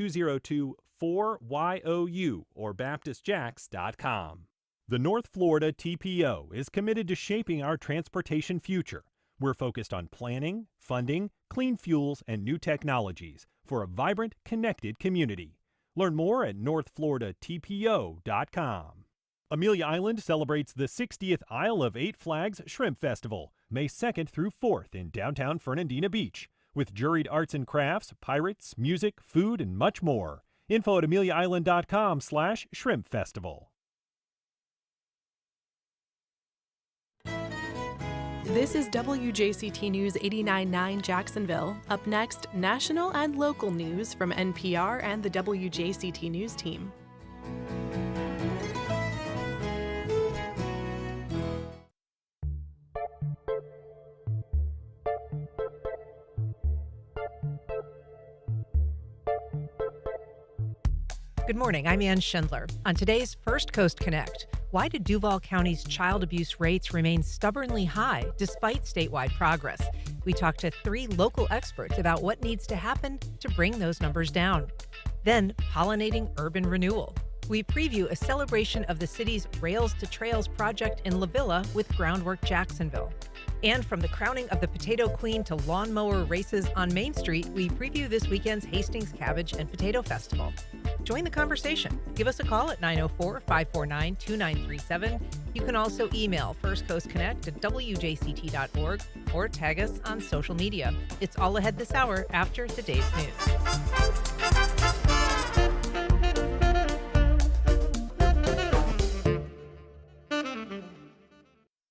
202-4YOU or BaptistJax.com. The North Florida TPO is committed to shaping our transportation future. We're focused on planning, funding, clean fuels, and new technologies for a vibrant, connected community. Learn more at northfloridatpo.com. Amelia Island celebrates the 60th Isle of Eight Flags Shrimp Festival, May 2nd through 4th in downtown Fernandina Beach, with juried arts and crafts, pirates, music, food, and much more. Info at ameliaisland.com/shrimp festival. This is WJCT News 89.9 Jacksonville. Up next, national and local news from NPR and the WJCT News team. Good morning, I'm Ann Schindler. On today's First Coast Connect, why did Duval County's child abuse rates remain stubbornly high despite statewide progress? We talked to 3 local experts about what needs to happen to bring those numbers down. Then, pollinating urban renewal. We preview a celebration of the city's Rails to Trails project in La Villa with Groundwork Jacksonville. And from the crowning of the Potato Queen to lawnmower races on Main Street, we preview this weekend's Hastings Cabbage and Potato Festival. Join the conversation. Give us a call at 904-549-2937. You can also email First Coast Connect at wjct.org or tag us on social media. It's all ahead this hour after today's news.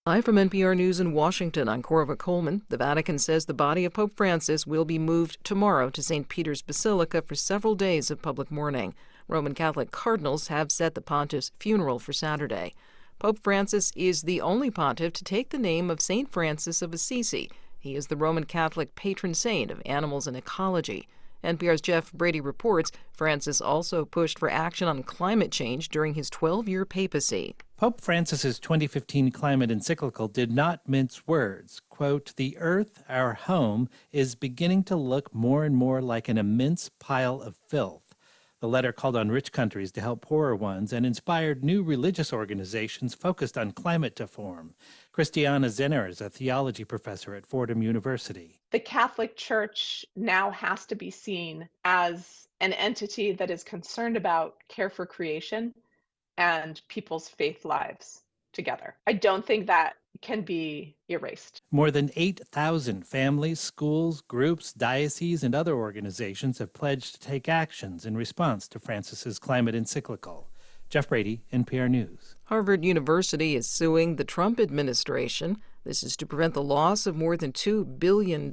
Live from NPR News in Washington, I'm Corva Coleman. The Vatican says the body of Pope Francis will be moved tomorrow to St. Peter's Basilica for several days of public mourning. Roman Catholic cardinals have set the pontiff's funeral for Saturday. Pope Francis is the only pontiff to take the name of St. Francis of Assisi. He is the Roman Catholic patron saint of animals and ecology. NPR's Jeff Brady reports Francis also pushed for action on climate change during his 12-year papacy. Pope Francis's 2015 climate encyclical did not mince words. Quote, "The earth, our home, is beginning to look more and more like an immense pile of filth." The letter called on rich countries to help poorer ones and inspired new religious organizations focused on climate to form. Christiana Zenner is a theology professor at Fordham University. The Catholic Church now has to be seen as an entity that is concerned about care for creation and people's faith lives together. I don't think that can be erased. More than 8,000 families, schools, groups, dioceses, and other organizations have pledged to take actions in response to Francis's climate encyclical. Jeff Brady, NPR News. Harvard University is suing the Trump administration. This is to prevent the loss of more than $2 billion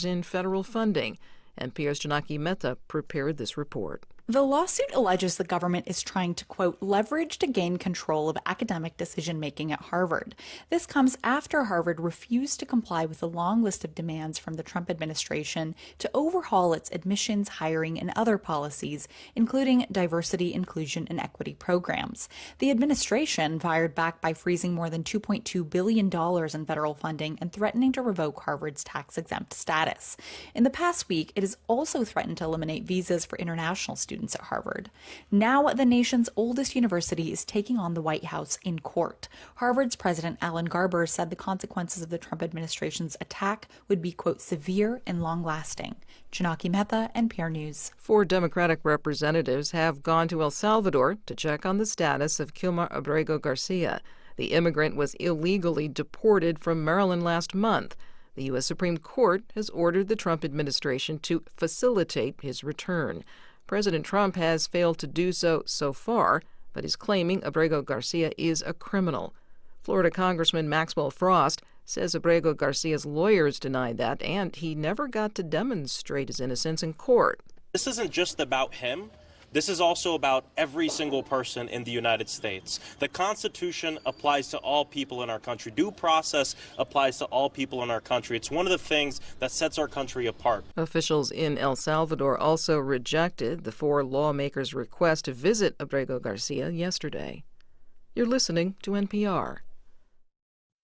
in federal funding. NPR's Janaki Mehta prepared this report. The lawsuit alleges the government is trying to, quote, leverage to gain control of academic decision-making at Harvard. This comes after Harvard refused to comply with a long list of demands from the Trump administration to overhaul its admissions, hiring, and other policies, including diversity, inclusion, and equity programs. The administration fired back by freezing more than $2.2 billion in federal funding and threatening to revoke Harvard's tax-exempt status. In the past week, it has also threatened to eliminate visas for international students at Harvard. Now, the nation's oldest university is taking on the White House in court. Harvard's president, Alan Garber, said the consequences of the Trump administration's attack would be, quote, severe and long-lasting. Janaki Mehta, NPR News. 4 Democratic representatives have gone to El Salvador to check on the status of Kilmar Abrego Garcia. The immigrant was illegally deported from Maryland last month. The U.S. Supreme Court has ordered the Trump administration to facilitate his return. President Trump has failed to do so far, but is claiming Abrego Garcia is a criminal. Florida Congressman Maxwell Frost says Abrego Garcia's lawyers denied that, and he never got to demonstrate his innocence in court. This isn't just about him. This is also about every single person in the United States. The Constitution applies to all people in our country. Due process applies to all people in our country. It's one of the things that sets our country apart. Officials in El Salvador also rejected the 4 lawmakers' request to visit Abrego Garcia yesterday. You're listening to NPR.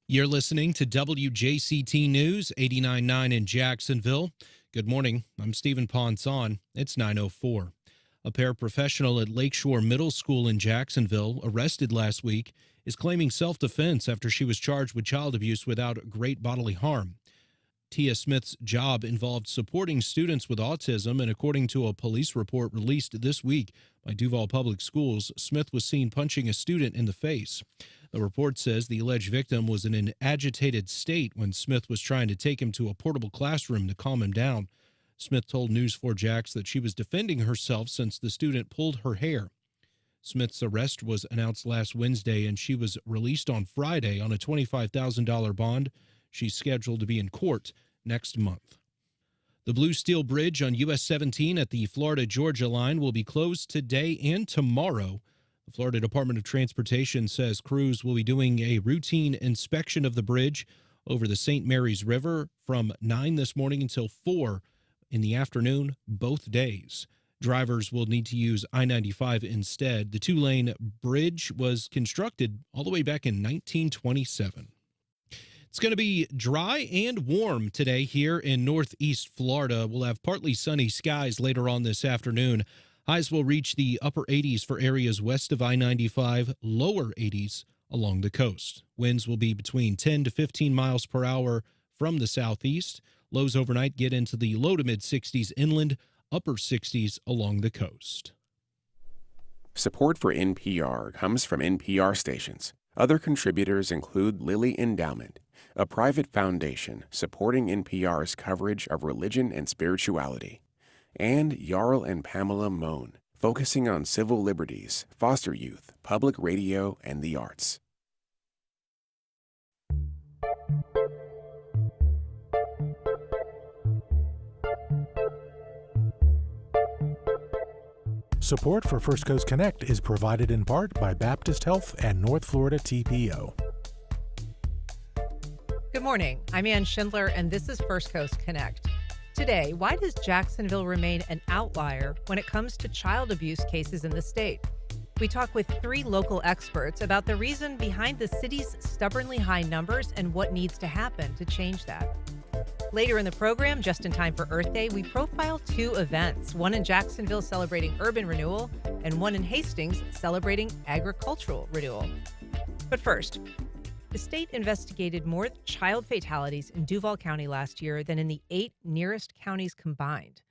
You're listening to WJCT News 89.9 in Jacksonville. Good morning. I'm Stephen Ponson. It's 9:04. A paraprofessional at Lakeshore Middle School in Jacksonville, arrested last week, is claiming self-defense after she was charged with child abuse without great bodily harm. Tia Smith's job involved supporting students with autism, and according to a police report released this week by Duval Public Schools, Smith was seen punching a student in the face. The report says the alleged victim was in an agitated state when Smith was trying to take him to a portable classroom to calm him down. Smith told News4 Jax that she was defending herself since the student pulled her hair. Smith's arrest was announced last Wednesday, and she was released on Friday on a $25,000 bond. She's scheduled to be in court next month. The Blue Steel Bridge on US 17 at the Florida-Georgia line will be closed today and tomorrow. The Florida Department of Transportation says crews will be doing a routine inspection of the bridge over the St. Mary's River from 9 this morning until 4 in the afternoon, both days. Drivers will need to use I-95 instead. The two-lane bridge was constructed all the way back in 1927. It's going to be dry and warm today here in northeast Florida. We'll have partly sunny skies later on this afternoon. Highs will reach the upper 80s for areas west of I-95, lower 80s along the coast. Winds will be between 10 to 15 miles per hour from the southeast. Lows overnight get into the low to mid-60s inland, upper 60s along the coast. Support for NPR comes from NPR stations. Other contributors include Lilly Endowment, a private foundation supporting NPR's coverage of religion and spirituality, and Jarl and Pamela Mohn, focusing on civil liberties, foster youth, public radio, and the arts. Support for First Coast Connect is provided in part by Baptist Health and North Florida TPO. Good morning. I'm Ann Schindler, and this is First Coast Connect. Today, why does Jacksonville remain an outlier when it comes to child abuse cases in the state? We talk with 3 local experts about the reason behind the city's stubbornly high numbers and what needs to happen to change that. Later in the program, just in time for Earth Day, we profile 2 events, one in Jacksonville celebrating urban renewal and one in Hastings celebrating agricultural renewal. But first, the state investigated more child fatalities in Duval County last year than in the 8 nearest counties combined.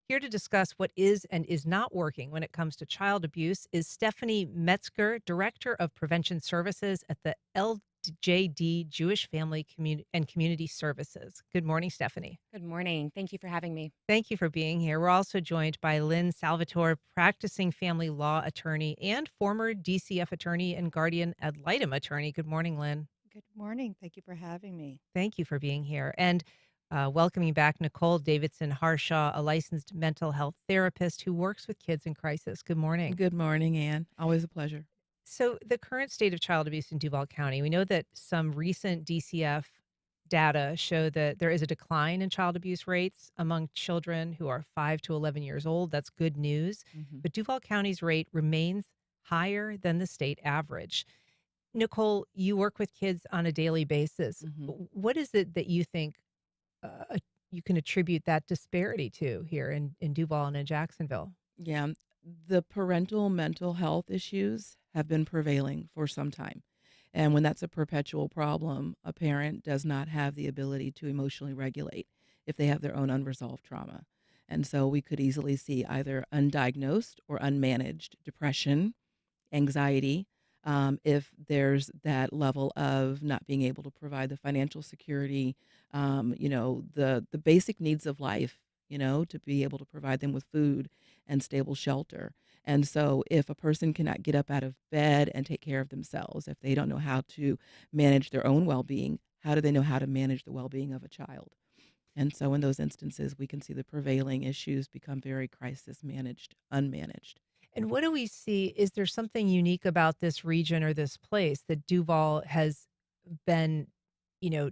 Here to discuss what is and is not working when it comes to child abuse is Stephanie Metzger, Director of Prevention Services at the LJD Jewish Family and Community Services. Good morning, Stephanie. Good morning. Thank you for having me. Thank you for being here. We're also joined by Lynn Salvatore, practicing family law attorney and former DCF attorney and guardian ad litem attorney. Good morning, Lynn. Good morning. Thank you for having me. Thank you for being here. And welcoming back Nicole Davidson Harshaw, a licensed mental health therapist who works with kids in crisis. Good morning. Good morning, Ann. Always a pleasure. So the current state of child abuse in Duval County, we know that some recent DCF data show that there is a decline in child abuse rates among children who are 5 to 11 years old. That's good news. Mm-hmm. But Duval County's rate remains higher than the state average. Nicole, you work with kids on a daily basis. Mm-hmm. What is it that you think you can attribute that disparity to here in Duval and in Jacksonville? Yeah, the parental mental health issues have been prevailing for some time. And when that's a perpetual problem, a parent does not have the ability to emotionally regulate if they have their own unresolved trauma. And so we could easily see either undiagnosed or unmanaged depression, anxiety, if there's that level of not being able to provide the financial security, the basic needs of life, to be able to provide them with food and stable shelter. And so if a person cannot get up out of bed and take care of themselves, if they don't know how to manage their own well-being, how do they know how to manage the well-being of a child? And so in those instances, we can see the prevailing issues become very crisis managed, unmanaged. And what do we see? Is there something unique about this region or this place that Duval has been,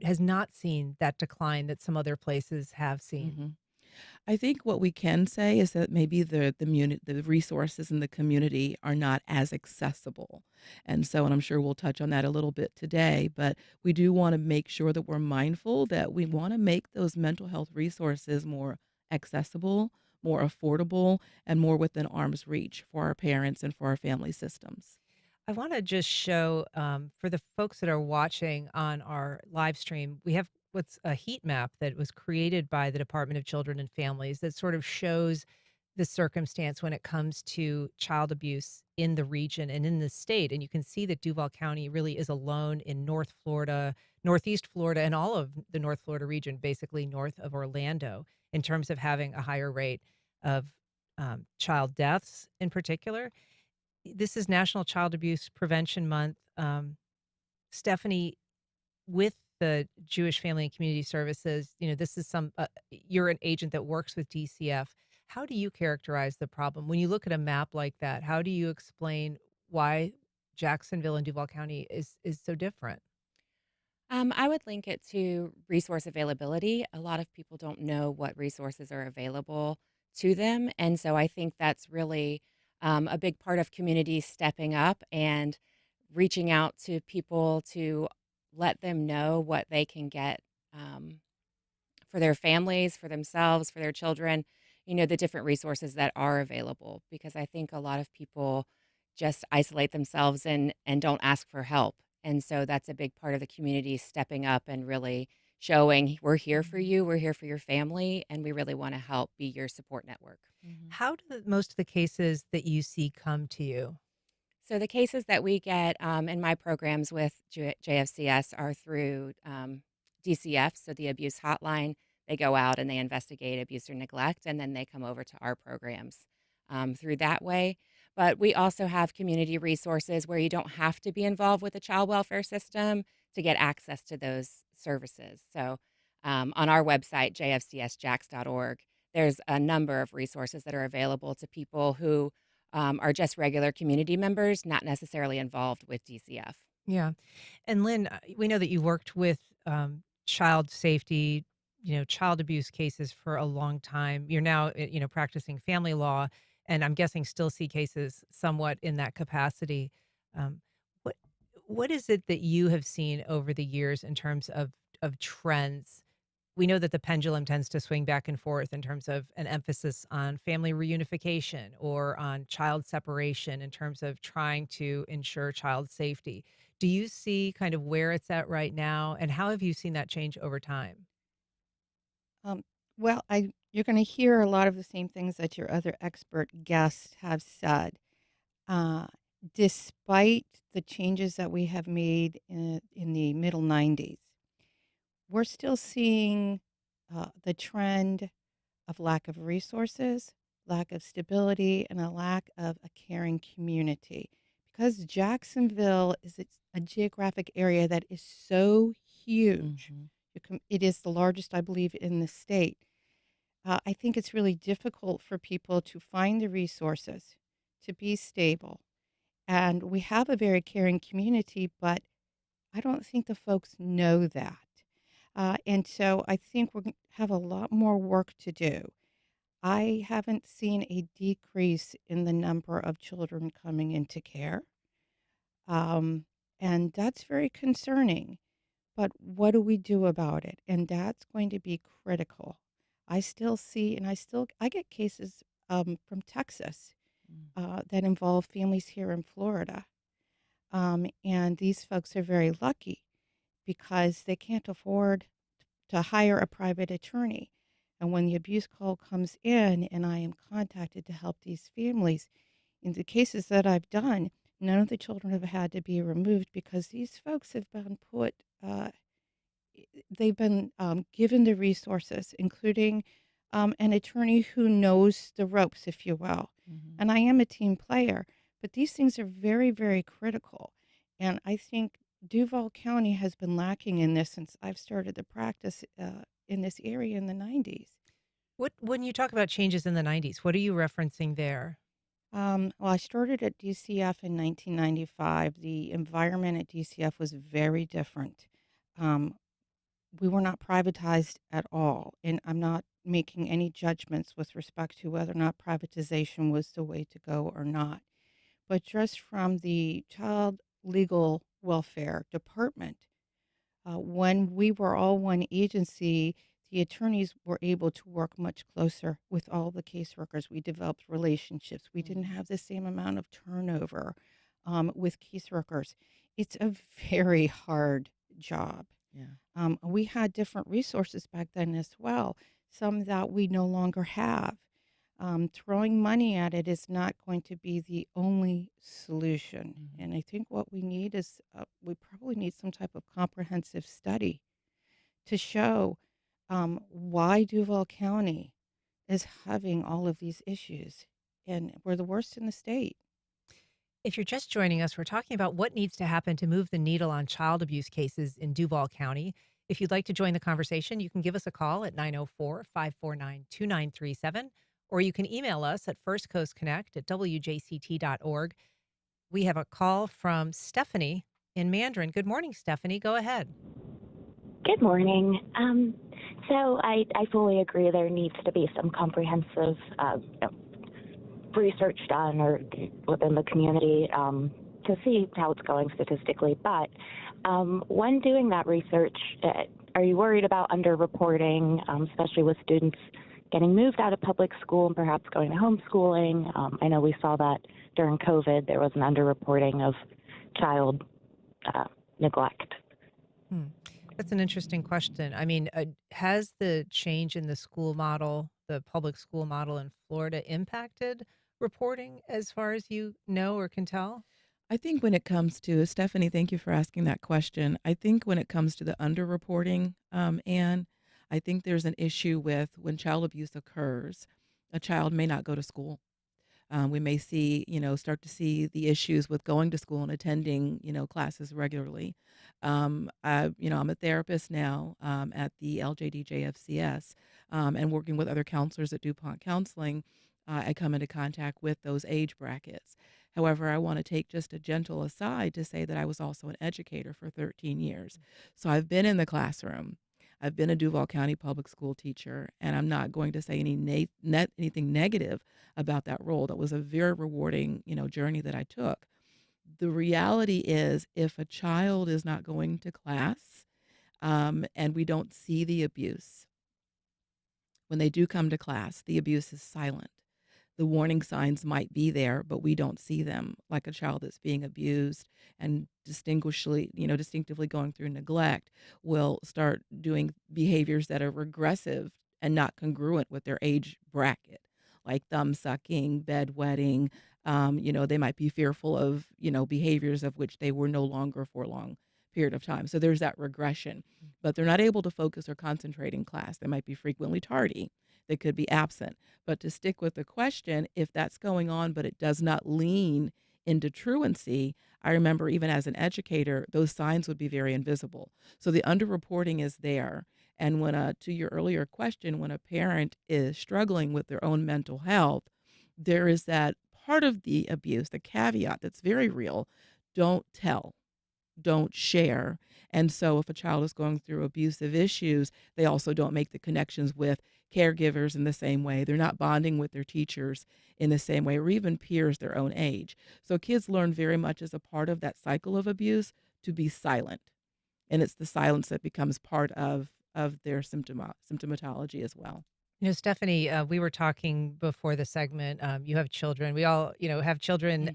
has not seen that decline that some other places have seen? Mm-hmm. I think what we can say is that maybe the resources in the community are not as accessible. And so, and I'm sure we'll touch on that a little bit today, but we do want to make sure that we're mindful that we want to make those mental health resources more accessible, more affordable, and more within arm's reach for our parents and for our family systems. I want to just show for the folks that are watching on our live stream, we have what's a heat map that was created by the Department of Children and Families that sort of shows the circumstance when it comes to child abuse in the region and in the state. And you can see that Duval County really is alone in North Florida, Northeast Florida, and all of the North Florida region, basically north of Orlando, in terms of having a higher rate of child deaths in particular. This is National Child Abuse Prevention Month. Stephanie, with the Jewish Family and Community Services, this is you're an agent that works with DCF. How do you characterize the problem? When you look at a map like that, how do you explain why Jacksonville and Duval County is so different? I would link it to resource availability. A lot of people don't know what resources are available to them. And so I think that's really a big part of communities stepping up and reaching out to people to let them know what they can get for their families, for themselves, for their children, the different resources that are available. Because I think a lot of people just isolate themselves and don't ask for help. And so that's a big part of the community stepping up and really showing we're here for you, we're here for your family, and we really want to help be your support network. How do most of the cases that you see come to you? So the cases that we get in my programs with JFCS are through DCF, so the abuse hotline. They go out and they investigate abuse or neglect, and then they come over to our programs through that way. But we also have community resources where you don't have to be involved with the child welfare system to get access to those services. So on our website, jfcsjax.org, there's a number of resources that are available to people who are just regular community members, not necessarily involved with DCF. Yeah. And Lynn, we know that you worked with child safety, child abuse cases for a long time. You're now, practicing family law, and I'm guessing still see cases somewhat in that capacity. What is it that you have seen over the years in terms of trends? We know that the pendulum tends to swing back and forth in terms of an emphasis on family reunification or on child separation in terms of trying to ensure child safety. Do you see kind of where it's at right now, and how have you seen that change over time? You're going to hear a lot of the same things that your other expert guests have said. Despite the changes that we have made in the middle 90s, we're still seeing the trend of lack of resources, lack of stability, and a lack of a caring community. Because Jacksonville is a geographic area that is so huge. It is the largest, I believe, in the state. I think it's really difficult for people to find the resources to be stable. And we have a very caring community, but I don't think the folks know that. And so I think we're going to have a lot more work to do. I haven't seen a decrease in the number of children coming into care. And that's very concerning. But what do we do about it? And that's going to be critical. I still see, and I get cases from Texas that involve families here in Florida. And these folks are very lucky because they can't afford to hire a private attorney. And when the abuse call comes in and I am contacted to help these families, in the cases that I've done, none of the children have had to be removed because these folks have been they've been given the resources, including an attorney who knows the ropes, if you will. And I am a team player, but these things are very, very critical. And I think Duval County has been lacking in this since I've started the practice in this area in the 90s. When you talk about changes in the 90s, what are you referencing there? I started at DCF in 1995. The environment at DCF was very different. We were not privatized at all, and I'm not making any judgments with respect to whether or not privatization was the way to go or not. But just from the Child Legal Welfare Department, when we were all one agency, the attorneys were able to work much closer with all the caseworkers. We developed relationships. We didn't have the same amount of turnover with caseworkers. It's a very hard job. Yeah. We had different resources back then as well, some that we no longer have. Throwing money at it is not going to be the only solution. Mhm. And I think what we need is we probably need some type of comprehensive study to show why Duval County is having all of these issues. And we're the worst in the state. If you're just joining us, we're talking about what needs to happen to move the needle on child abuse cases in Duval County. If you'd like to join the conversation, you can give us a call at 904-549-2937, or you can email us at firstcoastconnect@wjct.org. We have a call from Stephanie in Mandarin. Good morning, Stephanie. Go ahead. Good morning. So I fully agree there needs to be some comprehensive research done or within the community to see how it's going statistically. But when doing that research, are you worried about underreporting, especially with students getting moved out of public school and perhaps going to homeschooling? I know we saw that during COVID. There was an underreporting of child neglect. That's an interesting question. I mean, has the change in the school model, the public school model in Florida, impacted reporting as far as you know or can tell? I think when it comes to, Stephanie, thank you for asking that question. I think when it comes to the underreporting, Anne, I think there's an issue with when child abuse occurs, a child may not go to school. We may see, start to see the issues with going to school and attending, classes regularly. I'm a therapist now at the LJDJFCS and working with other counselors at DuPont Counseling. I come into contact with those age brackets. However, I want to take just a gentle aside to say that I was also an educator for 13 years. So I've been in the classroom. I've been a Duval County public school teacher, and I'm not going to say anything negative about that role. That was a very rewarding, journey that I took. The reality is, if a child is not going to class, and we don't see the abuse, when they do come to class, the abuse is silent. The warning signs might be there, but we don't see them, like a child that's being abused and distinctively going through neglect will start doing behaviors that are regressive and not congruent with their age bracket, like thumb sucking, bedwetting. They might be fearful of, behaviors of which they were no longer for a long period of time. So there's that regression, but they're not able to focus or concentrate in class. They might be frequently tardy. They could be absent. But to stick with the question, if that's going on, but it does not lean into truancy, I remember even as an educator, those signs would be very invisible. So the underreporting is there. And when, to your earlier question, when a parent is struggling with their own mental health, there is that part of the abuse, the caveat that's very real: don't tell, don't share. And so if a child is going through abusive issues, they also don't make the connections with caregivers in the same way. They're not bonding with their teachers in the same way, or even peers their own age. So kids learn very much as a part of that cycle of abuse to be silent. And it's the silence that becomes part of their symptomatology as well. Stephanie, we were talking before the segment. You have children. We all, have children.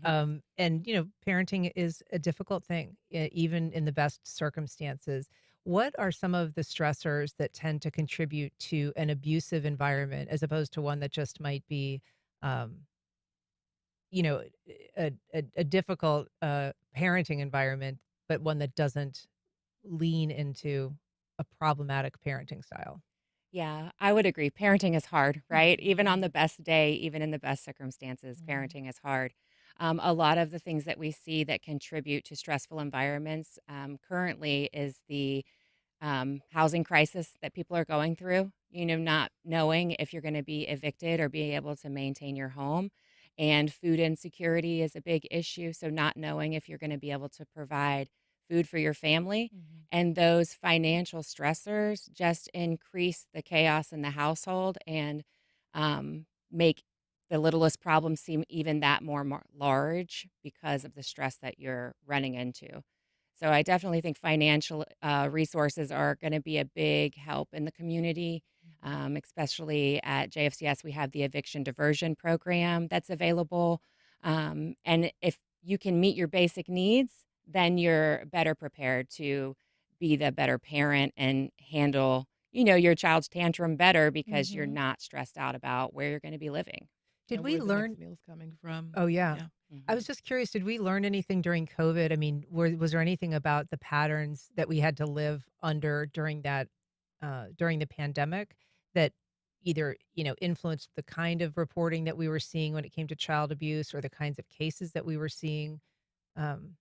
And, parenting is a difficult thing, even in the best circumstances. What are some of the stressors that tend to contribute to an abusive environment as opposed to one that just might be, a difficult parenting environment, but one that doesn't lean into a problematic parenting style? Yeah, I would agree. Parenting is hard, right? Even on the best day, even in the best circumstances, parenting is hard. A lot of the things that we see that contribute to stressful environments currently is the housing crisis that people are going through, not knowing if you're going to be evicted or be able to maintain your home. And food insecurity is a big issue. So not knowing if you're going to be able to provide food for your family. And those financial stressors just increase the chaos in the household and make the littlest problem seem even that more large because of the stress that you're running into. So I definitely think financial resources are going to be a big help in the community, especially at JFCS. We have the eviction diversion program that's available. And if you can meet your basic needs, then you're better prepared to be the better parent and handle, your child's tantrum better because you're Mm-hmm. not stressed out about where you're going to be living. Yeah, Did we where the learn? next meal's coming from. Oh, yeah. Yeah. I was just curious, did we learn anything during COVID? I mean, was there anything about the patterns that we had to live under during the pandemic that either, influenced the kind of reporting that we were seeing when it came to child abuse or the kinds of cases that we were seeing? Um,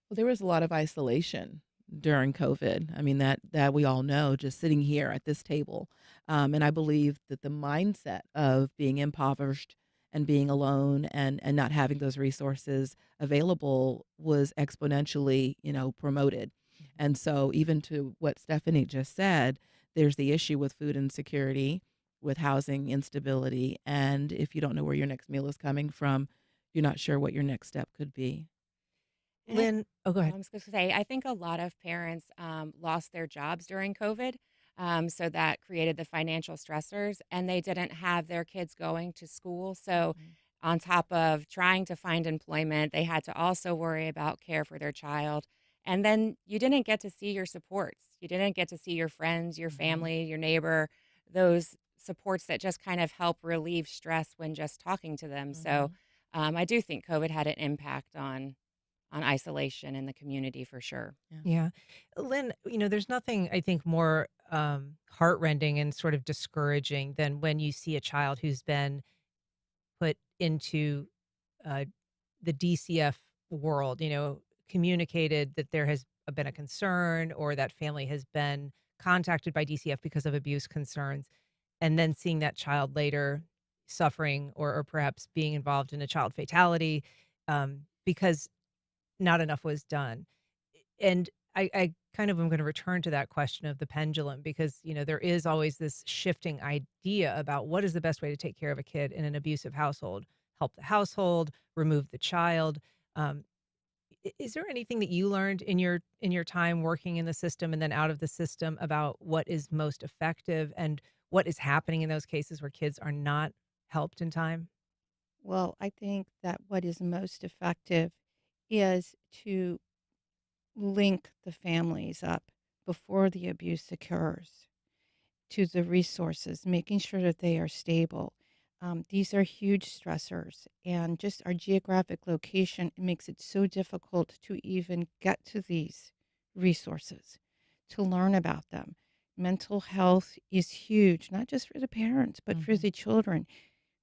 Well, there was a lot of isolation during COVID. I mean, that we all know, just sitting here at this table. And I believe that the mindset of being impoverished and being alone and not having those resources available was exponentially, promoted. And so even to what Stephanie just said, there's the issue with food insecurity, with housing instability, and if you don't know where your next meal is coming from, you're not sure what your next step could be. And I Lynn, oh, go I ahead. was going to say, I think a lot of parents lost their jobs during COVID. So that created the financial stressors, and they didn't have their kids going to school. So, on top of trying to find employment, they had to also worry about care for their child. And then you didn't get to see your supports. You didn't get to see your friends, your family, your neighbor, those supports that just kind of help relieve stress when just talking to them. So, I do think COVID had an impact on isolation in the community for sure. Yeah. Lynn, there's nothing I think more heartrending and sort of discouraging than when you see a child who's been put into uh, the DCF world, communicated that there has been a concern or that family has been contacted by DCF because of abuse concerns, and then seeing that child later suffering or perhaps being involved in a child fatality because not enough was done. And I kind of am going to return to that question of the pendulum because, there is always this shifting idea about what is the best way to take care of a kid in an abusive household. Help the household, remove the child. Um, is there anything that you learned in your time working in the system and then out of the system about what is most effective and what is happening in those cases where kids are not helped in time? Well, I think that what is most effective is to link the families up before the abuse occurs to the resources, making sure that they are stable. These are huge stressors, and just our geographic location makes it so difficult to even get to these resources, to learn about them. Mental health is huge, not just for the parents, but for the children.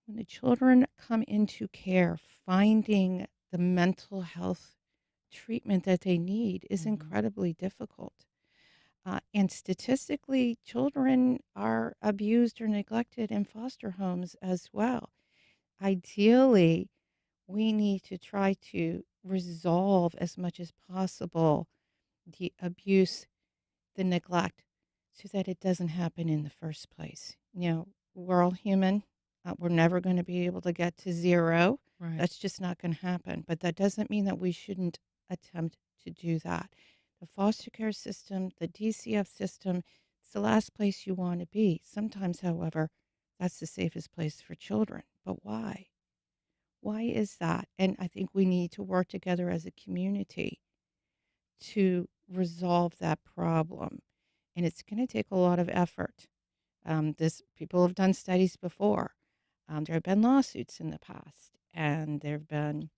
When the children come into care, finding the mental health treatment that they need is incredibly difficult. And statistically, children are abused or neglected in foster homes as well. Ideally, we need to try to resolve as much as possible the abuse, the neglect, so that it doesn't happen in the first place. We're all human. We're never going to be able to get to zero. Right. That's just not going to happen. But that doesn't mean that we shouldn't attempt to do that. The foster care system, the DCF system, it's the last place you want to be. Sometimes, however, that's the safest place for children. But why? Why is that? And I think we need to work together as a community to resolve that problem. And it's going to take a lot of effort. People have done studies before. There have been lawsuits in the past, and there have been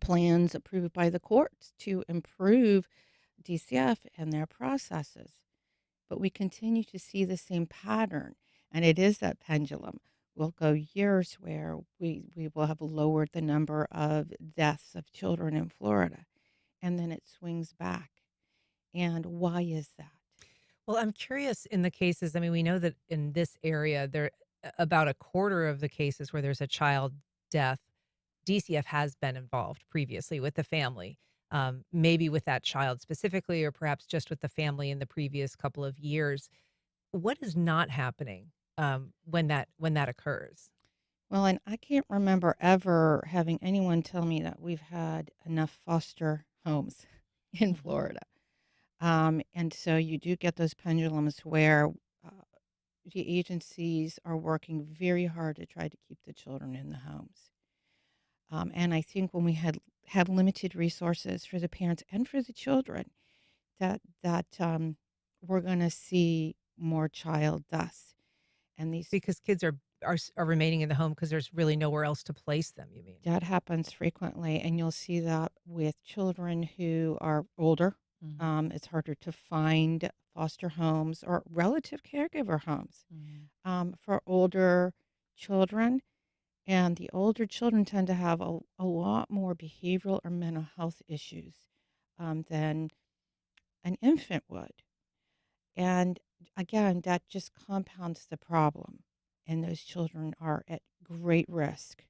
plans approved by the courts to improve DCF and their processes. But we continue to see the same pattern, and it is that pendulum. We'll go years where we will have lowered the number of deaths of children in Florida, and then it swings back. And why is that? Well, I'm curious in the cases. I mean, we know that in this area, there about a quarter of the cases where there's a child death, DCF has been involved previously with the family, maybe with that child specifically, or perhaps just with the family in the previous couple of years. What is not happening when that occurs? Well, and I can't remember ever having anyone tell me that we've had enough foster homes. in Florida. And so you do get those pendulums where uh, the agencies are working very hard to try to keep the children in the homes. And I think when we have limited resources for the parents and for the children, that we're going to see more child deaths. And these Because kids are remaining in the home because there's really nowhere else to place them, you mean? that happens frequently, and you'll see that with children who are older. It's harder to find foster homes or relative caregiver homes for older children. And the older children tend to have a lot more behavioral or mental health issues than an infant would. And again, that just compounds the problem. And those children are at great risk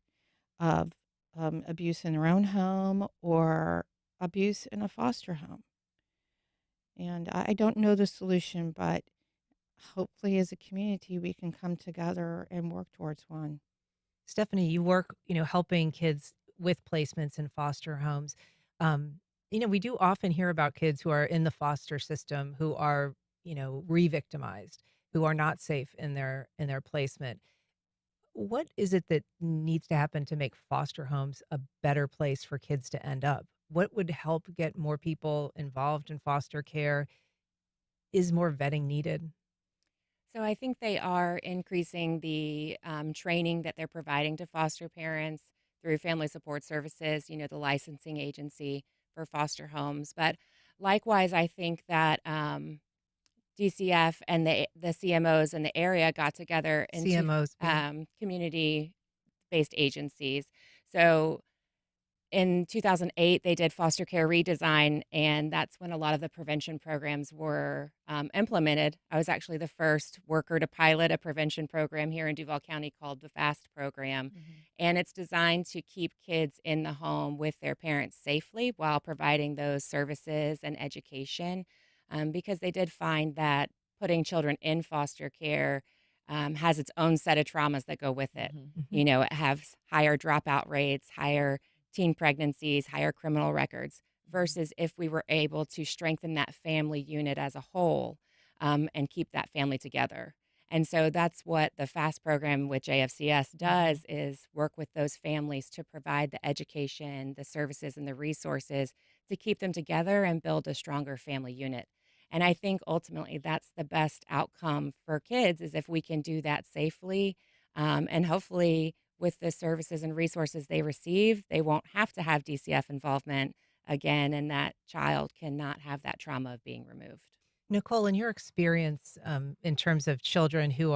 of abuse in their own home or abuse in a foster home. And I don't know the solution, but hopefully as a community we can come together and work towards one. Stephanie, you work, helping kids with placements in foster homes. We do often hear about kids who are in the foster system who are, re-victimized, who are not safe in their placement. What is it that needs to happen to make foster homes a better place for kids to end up? What would help get more people involved in foster care? Is more vetting needed? So I think they are increasing the training that they're providing to foster parents through Family Support Services, the licensing agency for foster homes. But likewise, I think that DCF and the CMOs in the area got together into CMOs, community-based agencies. So in 2008, they did foster care redesign, and that's when a lot of the prevention programs were implemented. I was actually the first worker to pilot a prevention program here in Duval County called the FAST program, and it's designed to keep kids in the home with their parents safely while providing those services and education, because they did find that putting children in foster care has its own set of traumas that go with it. It has higher dropout rates, higher teen pregnancies, higher criminal records, versus if we were able to strengthen that family unit as a whole and keep that family together. And so that's what the FAST program with JFCS does, is work with those families to provide the education, the services, and the resources to keep them together and build a stronger family unit. And I think ultimately that's the best outcome for kids, is if we can do that safely, and hopefully with the services and resources they receive, they won't have to have DCF involvement again, and that child cannot have that trauma of being removed. Nicole, in your experience, in terms of children who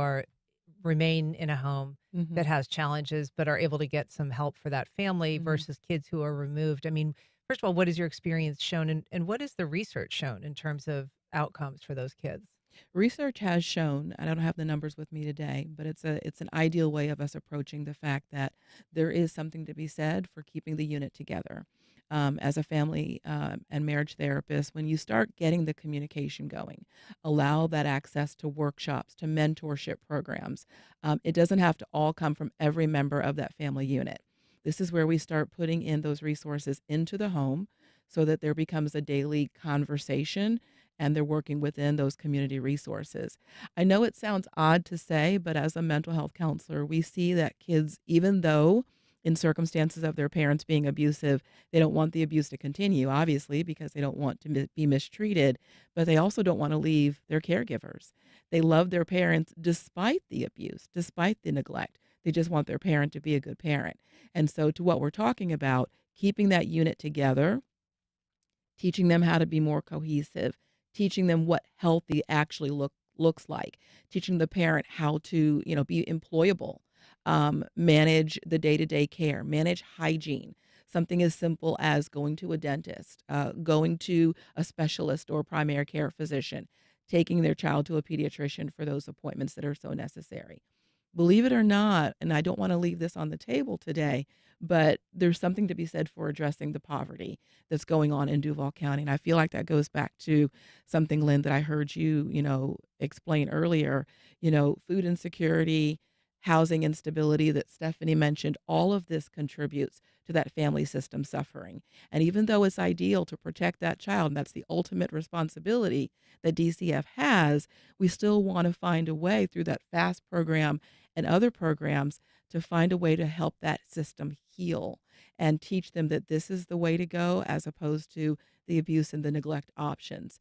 remain in a home that has challenges but are able to get some help for that family versus kids who are removed, I mean, first of all, what has your experience shown, and what has the research shown in terms of outcomes for those kids? Research has shown, I don't have the numbers with me today, but it's an ideal way of us approaching the fact that there is something to be said for keeping the unit together. As a family and marriage therapist, when you start getting the communication going, allow that access to workshops, to mentorship programs. It doesn't have to all come from every member of that family unit. This is where we start putting in those resources into the home so that there becomes a daily conversation and they're working within those community resources. I know it sounds odd to say, but as a mental health counselor, we see that kids, even though in circumstances of their parents being abusive, they don't want the abuse to continue, obviously, because they don't want to be mistreated, but they also don't want to leave their caregivers. They love their parents despite the abuse, despite the neglect. They just want their parent to be a good parent. And so to what we're talking about, keeping that unit together, teaching them how to be more cohesive, teaching them what healthy actually looks like, teaching the parent how to, be employable, manage the day-to-day care, manage hygiene, something as simple as going to a dentist, going to a specialist or primary care physician, taking their child to a pediatrician for those appointments that are so necessary. Believe it or not, and I don't want to leave this on the table today, but there's something to be said for addressing the poverty that's going on in Duval County. And I feel like that goes back to something, Lynn, that I heard you, explain earlier, food insecurity, housing instability that Stephanie mentioned, all of this contributes to that family system suffering. And even though it's ideal to protect that child, and that's the ultimate responsibility that DCF has, we still want to find a way through that FAST program and other programs to find a way to help that system heal and teach them that this is the way to go as opposed to the abuse and the neglect options.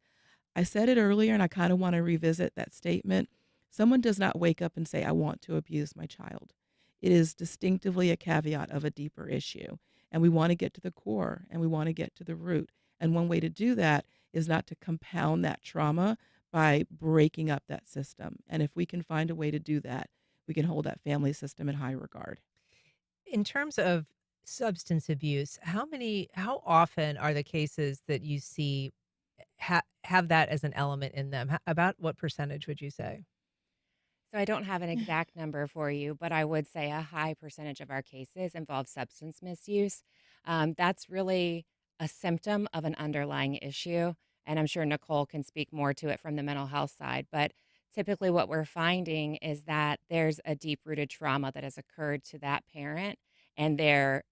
I said it earlier, and I kind of want to revisit that statement. Someone does not wake up and say, I want to abuse my child. It is distinctively a caveat of a deeper issue. And we want to get to the core and we want to get to the root. And one way to do that is not to compound that trauma by breaking up that system. And if we can find a way to do that, we can hold that family system in high regard. In terms of substance abuse, how often are the cases that you see have that as an element in them? About what percentage would you say? So I don't have an exact number for you, but I would say a high percentage of our cases involve substance misuse. That's really a symptom of an underlying issue, and I'm sure Nicole can speak more to it from the mental health side. But typically what we're finding is that there's a deep-rooted trauma that has occurred to that parent, and they're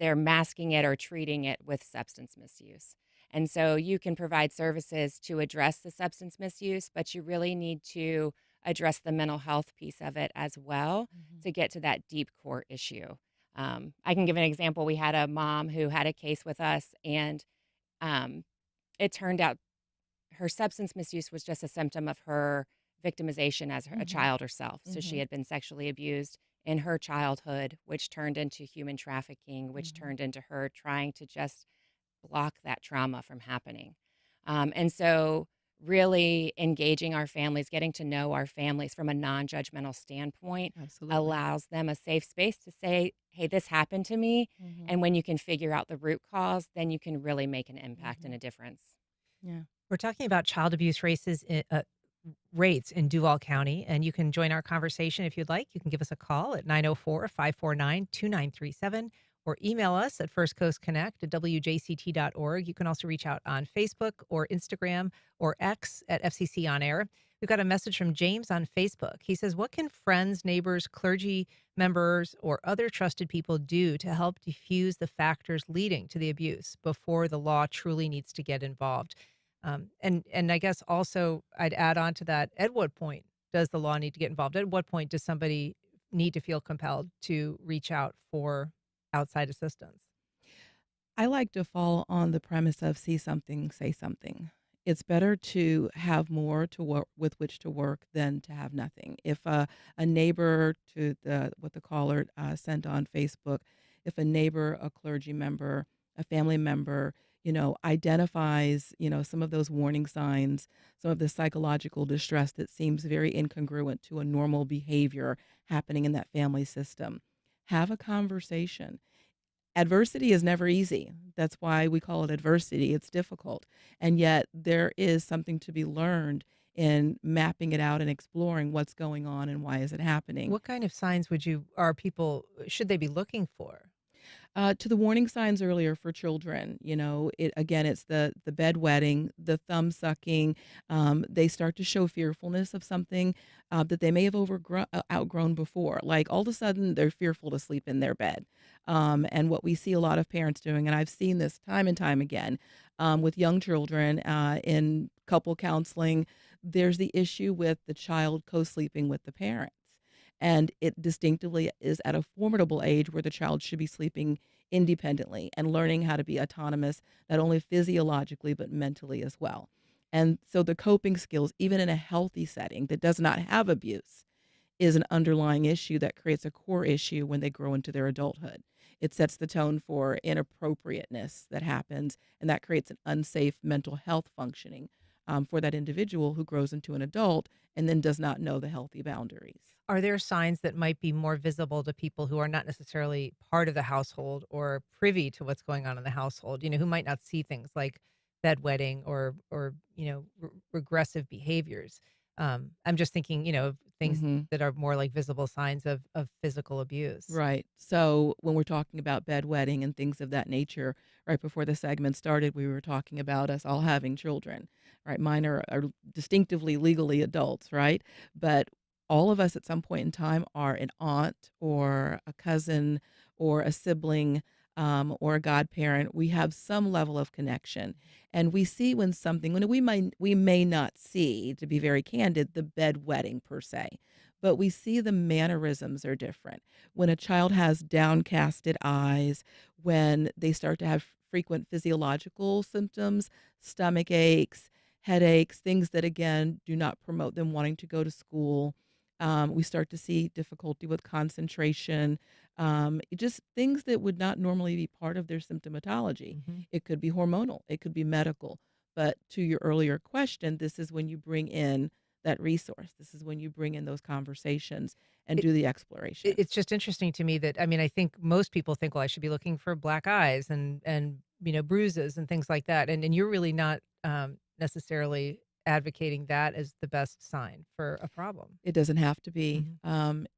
masking it or treating it with substance misuse. And so you can provide services to address the substance misuse, but you really need to address the mental health piece of it as well to get to that deep core issue. I can give an example. We had a mom who had a case with us, and it turned out her substance misuse was just a symptom of her victimization as a child herself. So she had been sexually abused in her childhood, which turned into human trafficking, which turned into her trying to just block that trauma from happening. And so really engaging our families, getting to know our families from a non-judgmental standpoint allows them a safe space to say, hey, this happened to me. And when you can figure out the root cause, then you can really make an impact and a difference. Yeah. We're talking about child abuse rates in Duval County, and you can join our conversation if you'd like. You can give us a call at 904-549-2937 or email us at firstcoastconnect@wjct.org. You can also reach out on Facebook or Instagram or X at FCC On Air. We've got a message from James on Facebook. He says, what can friends, neighbors, clergy members, or other trusted people do to help diffuse the factors leading to the abuse before the law truly needs to get involved? And I guess also I'd add on to that, at what point does the law need to get involved? At what point does somebody need to feel compelled to reach out for outside assistance? I like to fall on the premise of see something, say something. It's better to have more to work with which to work than to have nothing. If a neighbor, to what the caller sent on Facebook, if a neighbor, a clergy member, a family member, identifies, some of those warning signs, some of the psychological distress that seems very incongruent to a normal behavior happening in that family system, have a conversation. Adversity is never easy. That's why we call it adversity. It's difficult. And yet there is something to be learned in mapping it out and exploring what's going on and why is it happening. What kind of signs should they be looking for? To the warning signs earlier for children, it's the bedwetting, the thumb sucking. They start to show fearfulness of something that they may have outgrown before. Like all of a sudden, they're fearful to sleep in their bed. And what we see a lot of parents doing, and I've seen this time and time again with young children in couple counseling, there's the issue with the child co-sleeping with the parent. And it distinctively is at a formidable age where the child should be sleeping independently and learning how to be autonomous, not only physiologically, but mentally as well. And so the coping skills, even in a healthy setting that does not have abuse, is an underlying issue that creates a core issue when they grow into their adulthood. It sets the tone for inappropriateness that happens, and that creates an unsafe mental health functioning for that individual who grows into an adult and then does not know the healthy boundaries. Are there signs that might be more visible to people who are not necessarily part of the household or privy to what's going on in the household, who might not see things like bedwetting or regressive behaviors? I'm just thinking, of things that are more like visible signs of physical abuse. Right. So when we're talking about bedwetting and things of that nature, right before the segment started, we were talking about us all having children, right? Mine are distinctively legally adults, right? But all of us at some point in time are an aunt or a cousin or a sibling, or a godparent. We have some level of connection, and we see when we may not see, to be very candid, the bedwetting per se, but we see the mannerisms are different. When a child has downcasted eyes, when they start to have frequent physiological symptoms, stomach aches, headaches, things that again do not promote them wanting to go to school. We start to see difficulty with concentration, just things that would not normally be part of their symptomatology. It could be hormonal, it could be medical. But to your earlier question, this is when you bring in that resource. This is when you bring in those conversations and do the exploration. It's just interesting to me that, I mean, I think most people think, well, I should be looking for black eyes and bruises and things like that. And you're really not necessarily advocating that as the best sign for a problem. It doesn't have to be.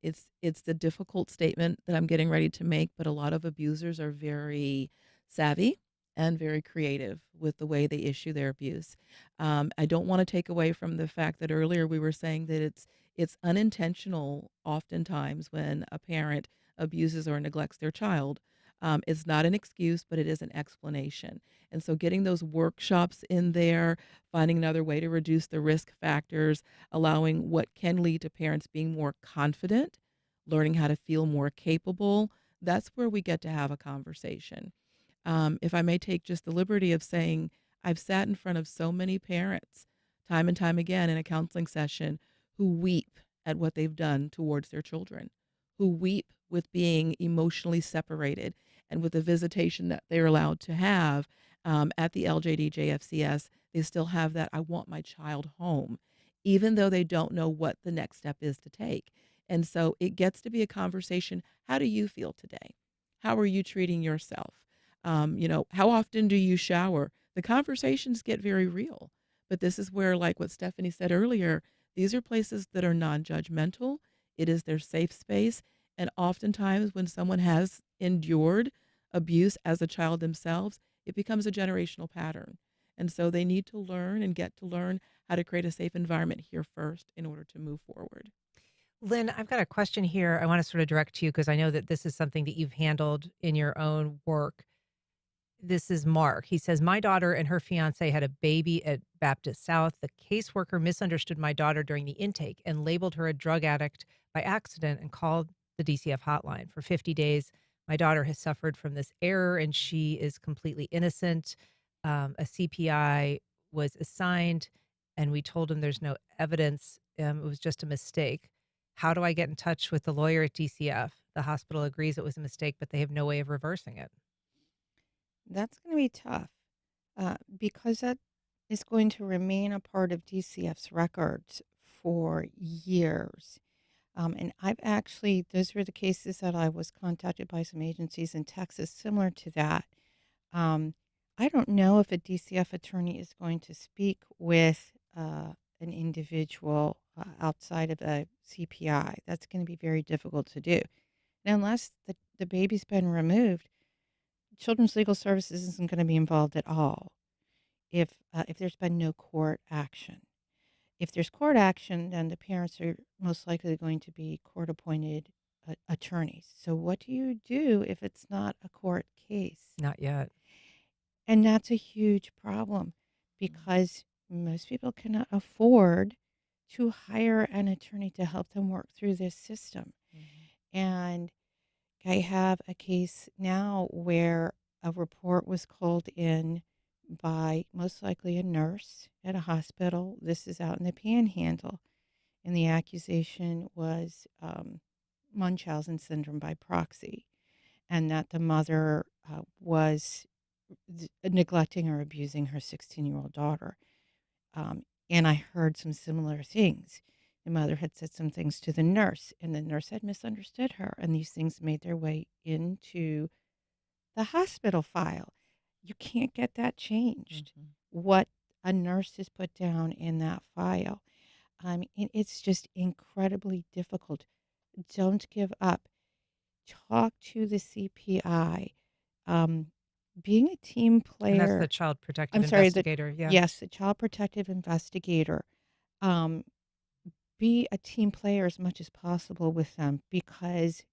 It's the difficult statement that I'm getting ready to make, but a lot of abusers are very savvy and very creative with the way they issue their abuse. I don't want to take away from the fact that earlier we were saying that it's unintentional oftentimes when a parent abuses or neglects their child. It's not an excuse, but it is an explanation. And so getting those workshops in there, finding another way to reduce the risk factors, allowing what can lead to parents being more confident, learning how to feel more capable, that's where we get to have a conversation. If I may take just the liberty of saying, I've sat in front of so many parents time and time again in a counseling session who weep at what they've done towards their children, who weep with being emotionally separated and with the visitation that they're allowed to have at the LJD JFCS. They still have that, I want my child home, even though they don't know what the next step is to take. And so it gets to be a conversation. How do you feel today? How are you treating yourself? How often do you shower? The conversations get very real. But this is where, like what Stephanie said earlier, these are places that are non-judgmental. It is their safe space. And oftentimes when someone has endured abuse as a child themselves, it becomes a generational pattern. And so they need to learn and get to learn how to create a safe environment here first in order to move forward. Lynn, I've got a question here I want to sort of direct to you because I know that this is something that you've handled in your own work. This is Mark. He says, my daughter and her fiance had a baby at Baptist South. The caseworker misunderstood my daughter during the intake and labeled her a drug addict by accident and called the DCF hotline. For 50 days, my daughter has suffered from this error and she is completely innocent. A CPI was assigned and we told him there's no evidence. It was just a mistake. How do I get in touch with the lawyer at DCF? The hospital agrees it was a mistake, but they have no way of reversing it. That's going to be tough because that is going to remain a part of DCF's records for years. And those were the cases that I was contacted by some agencies in Texas similar to that. I don't know if a DCF attorney is going to speak with an individual outside of a CPI. That's going to be very difficult to do. Now, unless the baby's been removed, Children's Legal Services isn't going to be involved at all if there's been no court action. If there's court action, then the parents are most likely going to be court-appointed attorneys. So what do you do if it's not a court case? Not yet. And that's a huge problem because most people cannot afford to hire an attorney to help them work through this system. And I have a case now where a report was called in by most likely a nurse at a hospital. This is out in the Panhandle. And the accusation was Munchausen syndrome by proxy, and that the mother was neglecting or abusing her 16-year-old daughter. And I heard some similar things. The mother had said some things to the nurse, and the nurse had misunderstood her, and these things made their way into the hospital file. You can't get that changed. What a nurse has put down in that file. And it's just incredibly difficult. Don't give up. Talk to the CPI. Being a team player. And that's the child protective investigator. Yes, the child protective investigator. be a team player as much as possible with them, because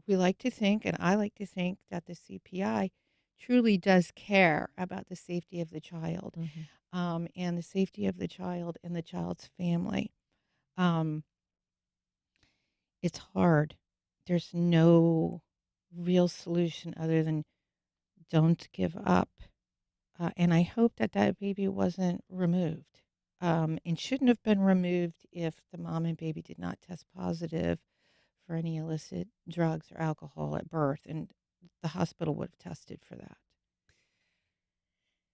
we like to think, and I like to think, that the CPI truly does care about the safety of the child, and the safety of the child and the child's family. Um, it's hard. There's no real solution other than don't give up. And I hope that that baby wasn't removed, and shouldn't have been removed if the mom and baby did not test positive for any illicit drugs or alcohol at birth, and the hospital would have tested for that.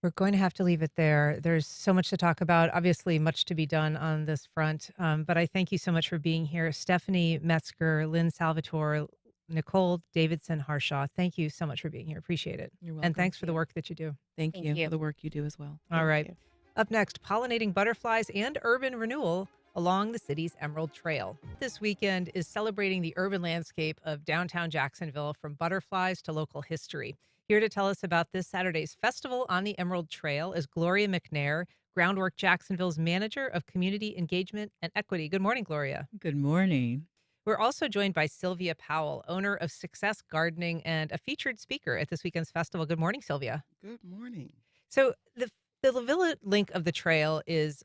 We're going to have to leave it there. There's so much to talk about. Obviously, much to be done on this front. But I thank you so much for being here. Stephanie Metzger, Lynn Salvatore, Nicole Davidson Harshaw. Thank you so much for being here. Appreciate it. You're welcome. And thanks for the work that you do. Thank you for the work you do as well. All right. Up next, pollinating butterflies and urban renewal along the city's Emerald Trail. This weekend is celebrating the urban landscape of downtown Jacksonville, from butterflies to local history. Here to tell us about this Saturday's festival on the Emerald Trail is Gloria McNair, Groundwork Jacksonville's Manager of Community Engagement and Equity. Good morning, Gloria. Good morning. We're also joined by Sylvia Powell, owner of Success Gardening and a featured speaker at this weekend's festival. Good morning, Sylvia. Good morning. So the La Villa link of the trail is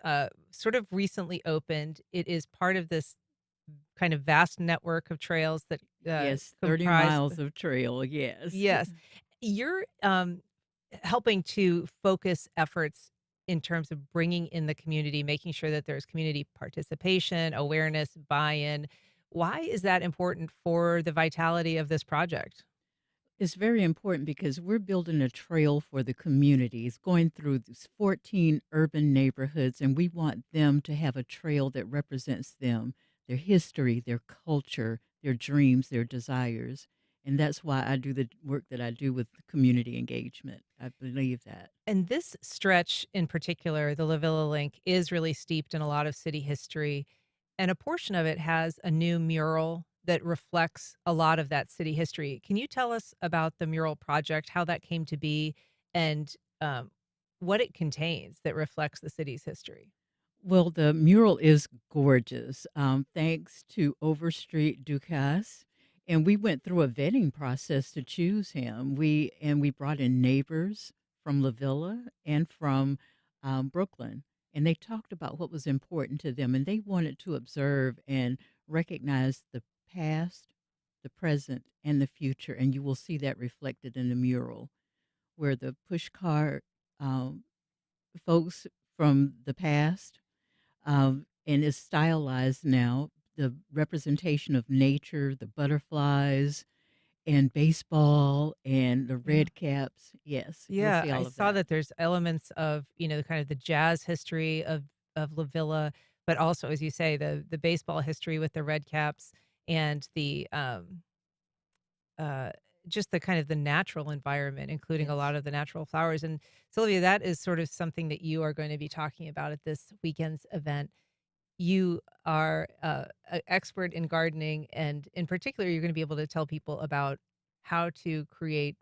sort of recently opened. It is part of this kind of vast network of trails that yes, 30 miles of trail, yes. Yes. You're helping to focus efforts in terms of bringing in the community, making sure that there's community participation, awareness, buy-in. Why is that important for the vitality of this project? It's very important because we're building a trail for the communities, going through these 14 urban neighborhoods, and we want them to have a trail that represents them, their history, their culture, their dreams, their desires. And that's why I do the work that I do with community engagement. I believe that. And this stretch in particular, the La Villa Link, is really steeped in a lot of city history. And a portion of it has a new mural that reflects a lot of that city history. Can you tell us about the mural project, how that came to be, and what it contains that reflects the city's history? Well, the mural is gorgeous, thanks to Overstreet Ducasse. And we went through a vetting process to choose him. We brought in neighbors from La Villa and from Brooklyn, and they talked about what was important to them, and they wanted to observe and recognize the past, the present, and the future. And you will see that reflected in the mural, where the pushcart folks from the past, and is stylized now. The representation of nature, the butterflies, and baseball, and the red caps. Yes. Yeah, you'll see all I of saw that. that there's elements of, kind of the jazz history of La Villa, but also, as you say, the baseball history with the red caps and the just the kind of the natural environment, including a lot of the natural flowers. And Sylvia, that is sort of something that you are going to be talking about at this weekend's event. You are an expert in gardening, and in particular, you're going to be able to tell people about how to create,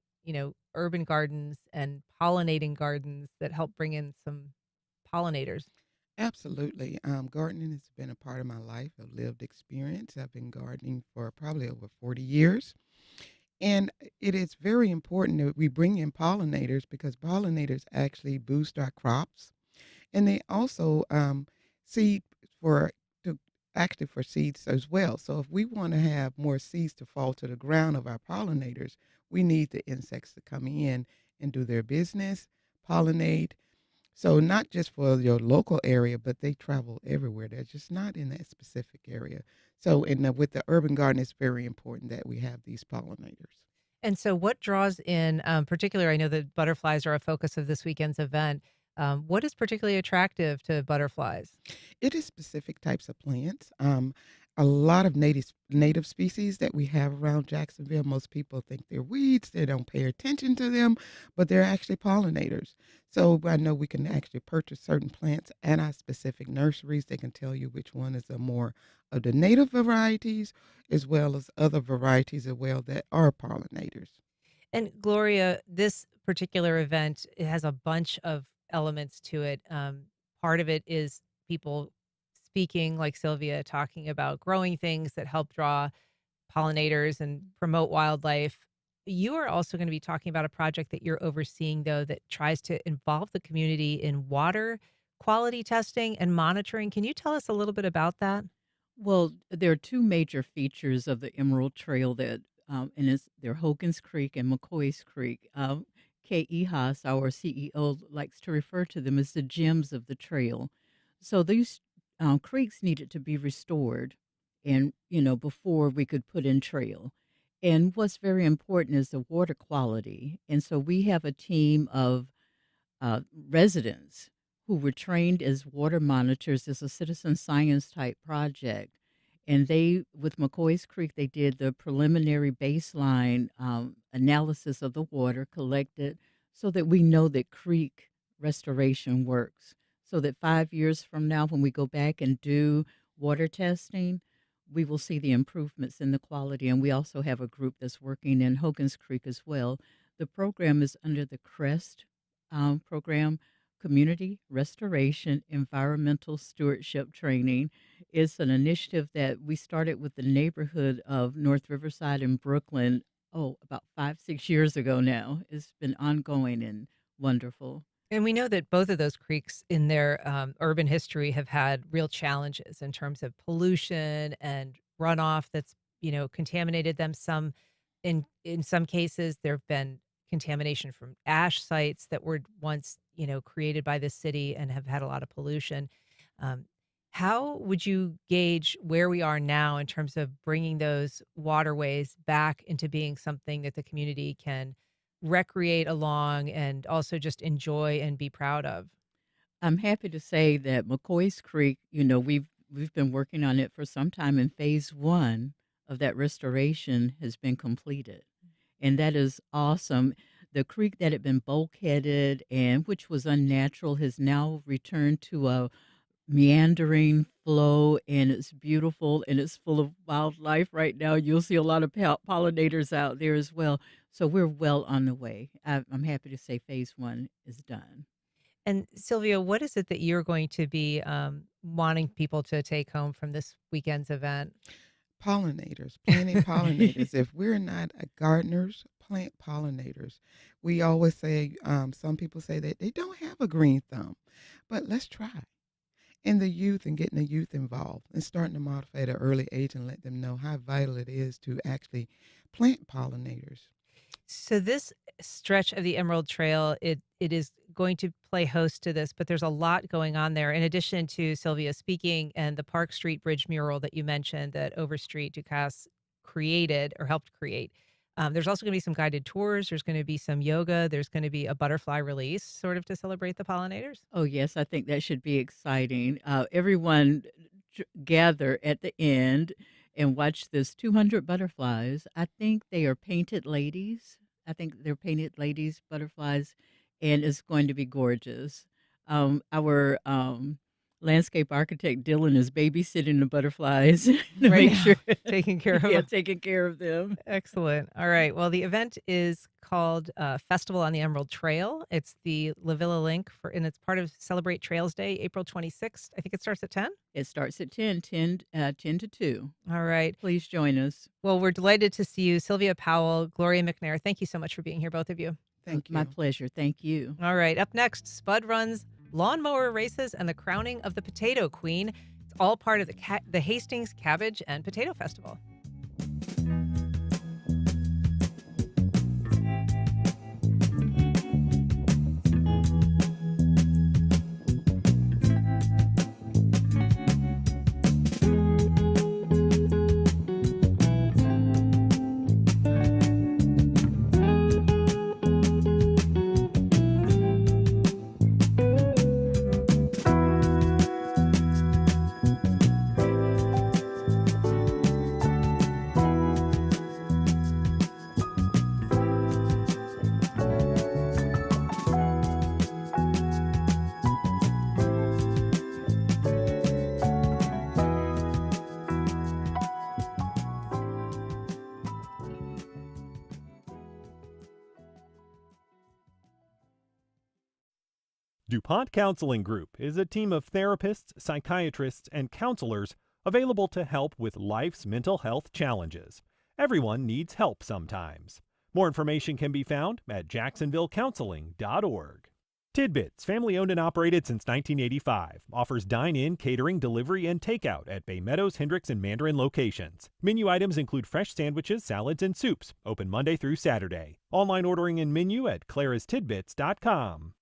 urban gardens and pollinating gardens that help bring in some pollinators. Absolutely. Gardening has been a part of my life, a lived experience. I've been gardening for probably over 40 years. And it is very important that we bring in pollinators because pollinators actually boost our crops. And they also seed for to actually for seeds as well. So if we want to have more seeds to fall to the ground of our pollinators, we need the insects to come in and do their business, pollinate. So not just for your local area, but they travel everywhere. They're just not in that specific area. So with the urban garden, it's very important that we have these pollinators. And so what draws in, particularly, I know that butterflies are a focus of this weekend's event. What is particularly attractive to butterflies? It is specific types of plants. A lot of native species that we have around Jacksonville. Most people think they're weeds. They don't pay attention to them, but they're actually pollinators. So I know we can actually purchase certain plants at our specific nurseries. They can tell you which one is a more of the native varieties, as well as other varieties as well that are pollinators. And Gloria, this particular event, it has a bunch of elements to it. Part of it is people speaking, like Sylvia, talking about growing things that help draw pollinators and promote wildlife. You are also going to be talking about a project that you're overseeing, though, that tries to involve the community in water quality testing and monitoring. Can you tell us a little bit about that? Well, there are two major features of the Emerald Trail that, they're Hogan's Creek and McCoy's Creek. Kay Haas, our CEO, likes to refer to them as the gems of the trail. So these creeks needed to be restored, and before we could put in trail. And what's very important is the water quality. And so we have a team of residents who were trained as water monitors as a citizen science type project. And with McCoy's Creek, they did the preliminary baseline analysis of the water collected so that we know that creek restoration works. So that 5 years from now, when we go back and do water testing, we will see the improvements in the quality. And we also have a group that's working in Hogan's Creek as well. The program is under the CREST program, Community Restoration Environmental Stewardship Training. It's an initiative that we started with the neighborhood of North Riverside in Brooklyn, about 5-6 years ago now. It's been ongoing and wonderful. And we know that both of those creeks in their urban history have had real challenges in terms of pollution and runoff that's, contaminated them. In some cases, there have been contamination from ash sites that were once, created by the city and have had a lot of pollution. How would you gauge where we are now in terms of bringing those waterways back into being something that the community can recreate along and also just enjoy and be proud of? I'm happy to say that McCoy's Creek, we've been working on it for some time, and phase 1 of that restoration has been completed. And that is awesome. The creek that had been bulkheaded and which was unnatural has now returned to a meandering flow, and it's beautiful and it's full of wildlife right now. You'll see a lot of pollinators out there as well. So we're well on the way. I'm happy to say phase 1 is done. And Sylvia, what is it that you're going to be wanting people to take home from this weekend's event? Pollinators, planting pollinators. If we're not gardeners, plant pollinators. We always say, some people say that they don't have a green thumb, but let's try. And the youth, and getting the youth involved and starting to modify at an early age and let them know how vital it is to actually plant pollinators. So this stretch of the Emerald Trail, it is going to play host to this, but there's a lot going on there. In addition to Sylvia speaking and the Park Street Bridge mural that you mentioned that Overstreet Ducasse created or helped create, there's also going to be some guided tours. There's going to be some yoga. There's going to be a butterfly release sort of to celebrate the pollinators. Oh, yes, I think that should be exciting. Everyone gather at the end and watch this 200 butterflies. I think they are painted ladies. I think they're painted ladies, butterflies, and it's going to be gorgeous. Our landscape architect, Dylan, is babysitting the butterflies to Right make now, sure. taking care of Yeah, them. taking care of them. Excellent. All right. Well, the event is called Festival on the Emerald Trail. It's the La Villa link and it's part of Celebrate Trails Day, April 26th. I think it starts at 10. It starts at 10 to 2. All right. Please join us. Well, we're delighted to see you, Sylvia Powell, Gloria McNair. Thank you so much for being here, both of you. Thank you. My pleasure. Thank you. All right. Up next, Spud runs, lawnmower races, and the crowning of the Potato Queen. It's all part of the Hastings Cabbage and Potato Festival. DuPont Counseling Group is a team of therapists, psychiatrists, and counselors available to help with life's mental health challenges. Everyone needs help sometimes. More information can be found at jacksonvillecounseling.org. Tidbits, family owned and operated since 1985, offers dine-in, catering, delivery, and takeout at Bay Meadows, Hendricks, and Mandarin locations. Menu items include fresh sandwiches, salads, and soups, open Monday through Saturday. Online ordering and menu at clarastidbits.com.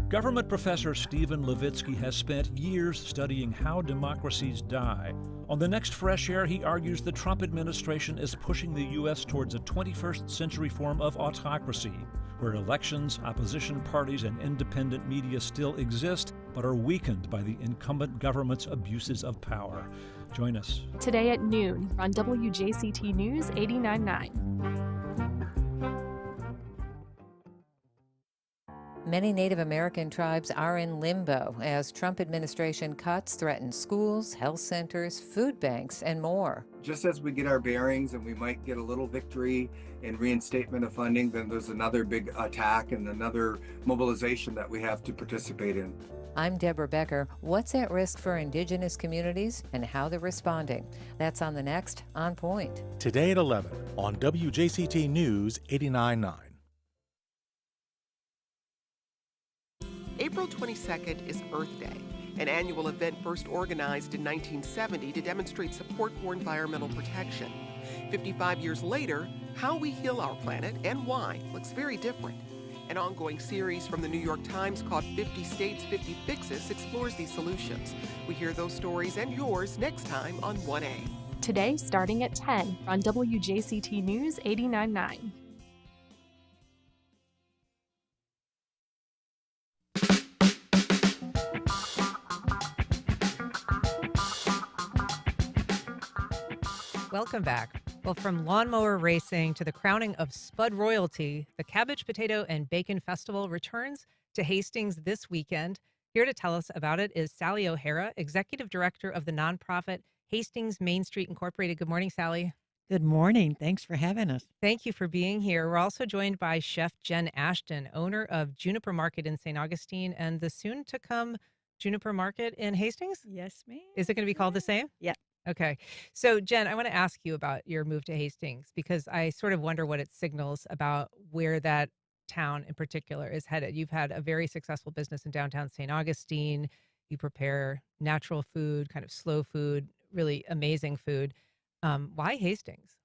Government professor Stephen Levitsky has spent years studying how democracies die. On the next Fresh Air, he argues the Trump administration is pushing the U.S. towards a 21st century form of autocracy, where elections, opposition parties, and independent media still exist, but are weakened by the incumbent government's abuses of power. Join us Today at noon on WJCT News 89.9. Many Native American tribes are in limbo as Trump administration cuts threaten schools, health centers, food banks, and more. Just as we get our bearings and we might get a little victory in reinstatement of funding, then there's another big attack and another mobilization that we have to participate in. I'm Deborah Becker. What's at risk for Indigenous communities and how they're responding? That's on the next On Point. Today at 11 on WJCT News 89.9. April 22nd is Earth Day, an annual event first organized in 1970 to demonstrate support for environmental protection. 55 years later, how we heal our planet and why looks very different. An ongoing series from the New York Times called 50 States, 50 Fixes explores these solutions. We hear those stories and yours next time on 1A. Today starting at 10 on WJCT News 89.9. Welcome back. Well, from lawnmower racing to the crowning of Spud royalty, the Cabbage, Potato, and Bacon Festival returns to Hastings this weekend. Here to tell us about it is Sally O'Hara, Executive Director of the nonprofit Hastings Main Street Incorporated. Good morning, Sally. Good morning. Thanks for having us. Thank you for being here. We're also joined by Chef Jen Ashton, owner of Juniper Market in St. Augustine and the soon-to-come Juniper Market in Hastings? Yes, ma'am. Is it going to be called the same? Yeah. Okay. So, Jen, I want to ask you about your move to Hastings because I sort of wonder what it signals about where that town in particular is headed. You've had a very successful business in downtown St. Augustine. You prepare natural food, kind of slow food, really amazing food. Why Hastings?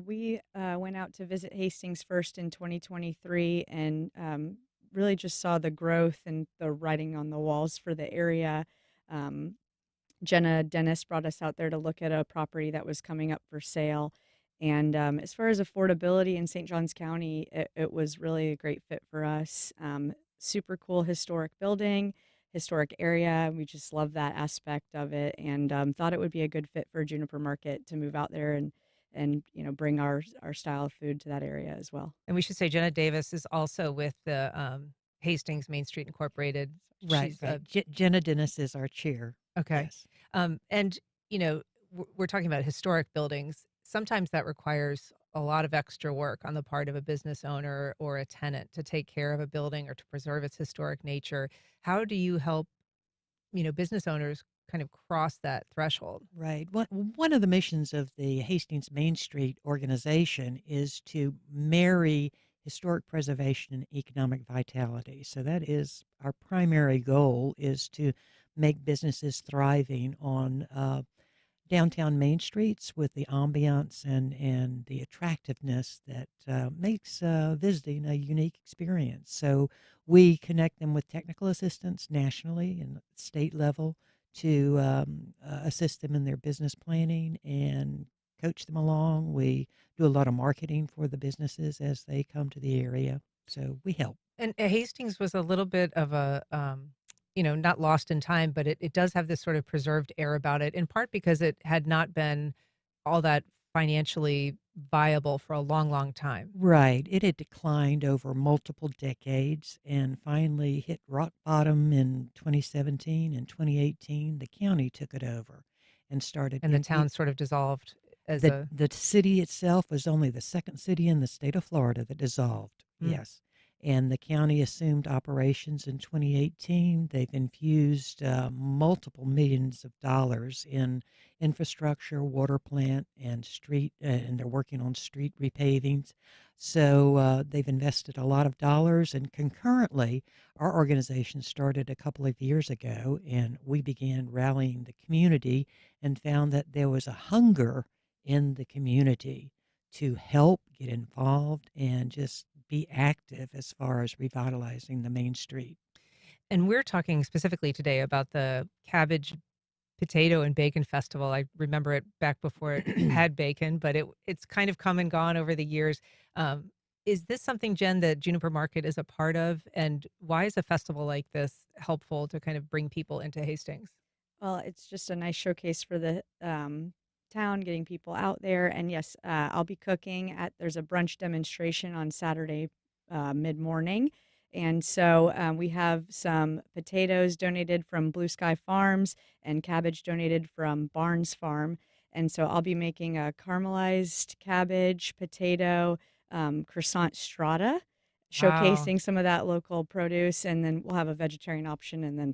We went out to visit Hastings first in 2023 and really just saw the growth and the writing on the walls for the area. Jenna Dennis brought us out there to look at a property that was coming up for sale. And as far as affordability in St. Johns County, it was really a great fit for us. Super cool historic building, historic area. We just love that aspect of it and thought it would be a good fit for Juniper Market to move out there and bring our style of food to that area as well. And we should say Jenna Davis is also with the Hastings Main Street Incorporated. Right. Jenna Dennis is our chair. Okay. Yes. And, we're talking about historic buildings. Sometimes that requires a lot of extra work on the part of a business owner or a tenant to take care of a building or to preserve its historic nature. How do you help, business owners kind of cross that threshold? Right. One of the missions of the Hastings Main Street organization is to marry historic preservation and economic vitality. So that is our primary goal, is to make businesses thriving on downtown main streets with the ambiance and the attractiveness that makes visiting a unique experience. So we connect them with technical assistance nationally and state level to assist them in their business planning and coach them along. We do a lot of marketing for the businesses as they come to the area. So we help. And Hastings was a little bit of a, not lost in time, but it does have this sort of preserved air about it, in part because it had not been all that financially viable for a long, long time. Right. It had declined over multiple decades and finally hit rock bottom in 2017 and 2018. The county took it over and started. And the town sort of dissolved as the city itself was only the second city in the state of Florida that dissolved. Mm. Yes. and the county assumed operations in 2018. They've infused multiple millions of dollars in infrastructure, water plant, and street, and they're working on street repavings. So they've invested a lot of dollars, and concurrently, our organization started a couple of years ago, and we began rallying the community and found that there was a hunger in the community to help get involved and just be active as far as revitalizing the main street. And we're talking specifically today about the Cabbage, Potato, and Bacon Festival. I remember it back before it had bacon, but it's kind of come and gone over the years. Is this something, Jen, that Juniper Market is a part of? And why is a festival like this helpful to kind of bring people into Hastings? Well, it's just a nice showcase for the town, getting people out there. And yes, I'll be cooking there's a brunch demonstration on Saturday mid-morning. And so we have some potatoes donated from Blue Sky Farms and cabbage donated from Barnes Farm. And so I'll be making a caramelized cabbage, potato, croissant strata, showcasing some of that local produce. And then we'll have a vegetarian option and then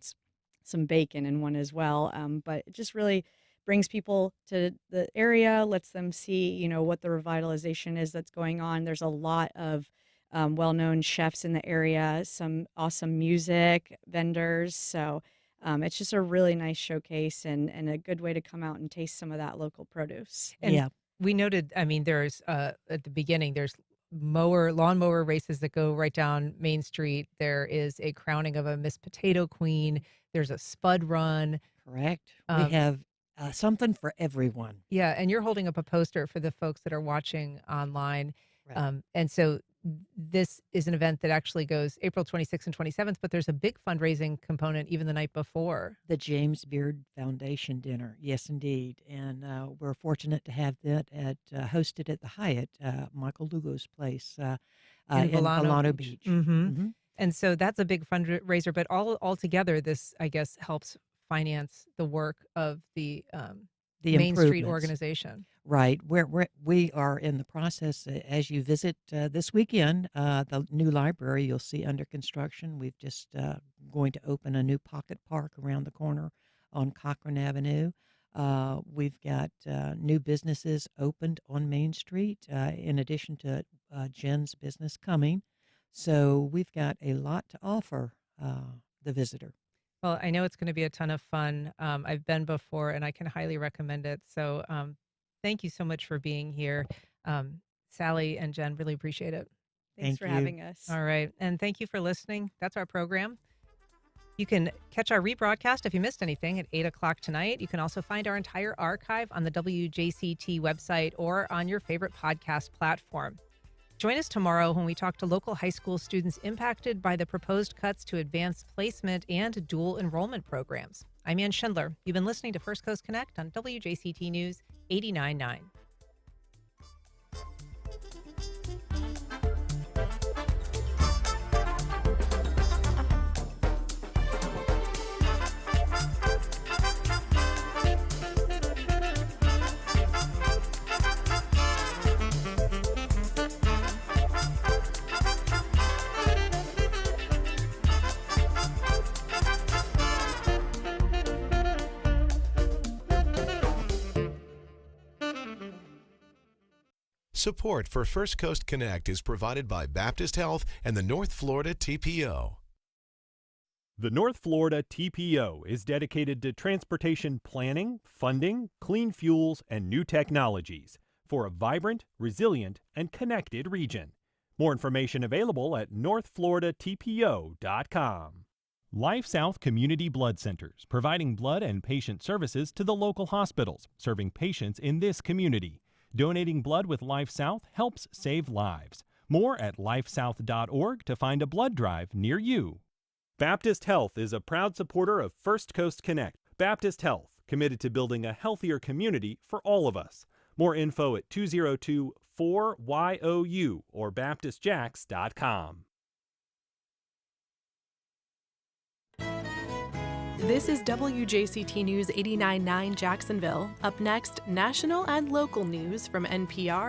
some bacon in one as well. But it just really brings people to the area, lets them see, what the revitalization is that's going on. There's a lot of well-known chefs in the area, some awesome music vendors. So it's just a really nice showcase and a good way to come out and taste some of that local produce. And we noted, there's at the beginning, there's lawnmower races that go right down Main Street. There is a crowning of a Miss Potato Queen. There's a spud run. Correct. We have something for everyone. Yeah, and you're holding up a poster for the folks that are watching online. Right. And so this is an event that actually goes April 26th and 27th, but there's a big fundraising component even the night before. The James Beard Foundation dinner. Yes, indeed. And we're fortunate to have that hosted at the Hyatt, Michael Lugo's place in Volano Beach. Mm-hmm. Mm-hmm. And so that's a big fundraiser, but all together, this, I guess, helps finance the work of the Main Street organization. Right. We are in the process, as you visit this weekend, the new library you'll see under construction. We've just going to open a new pocket park around the corner on Cochran Avenue. We've got new businesses opened on Main Street, in addition to Jen's business coming. So we've got a lot to offer the visitor. Well, I know it's going to be a ton of fun. I've been before, and I can highly recommend it. So thank you so much for being here. Sally and Jen, really appreciate it. Thanks for having us. All right. And thank you for listening. That's our program. You can catch our rebroadcast if you missed anything at 8 o'clock tonight. You can also find our entire archive on the WJCT website or on your favorite podcast platform. Join us tomorrow when we talk to local high school students impacted by the proposed cuts to advanced placement and dual enrollment programs. I'm Ann Schindler. You've been listening to First Coast Connect on WJCT News 89.9. Support for First Coast Connect is provided by Baptist Health and the North Florida TPO. The North Florida TPO is dedicated to transportation planning, funding, clean fuels, and new technologies for a vibrant, resilient, and connected region. More information available at northfloridatpo.com. Life South Community Blood Centers, providing blood and patient services to the local hospitals, serving patients in this community. Donating blood with Life South helps save lives. More at lifesouth.org to find a blood drive near you. Baptist Health is a proud supporter of First Coast Connect. Baptist Health, committed to building a healthier community for all of us. More info at 202-4YOU or baptistjacks.com. This is WJCT News 89.9 Jacksonville. Up next, national and local news from NPR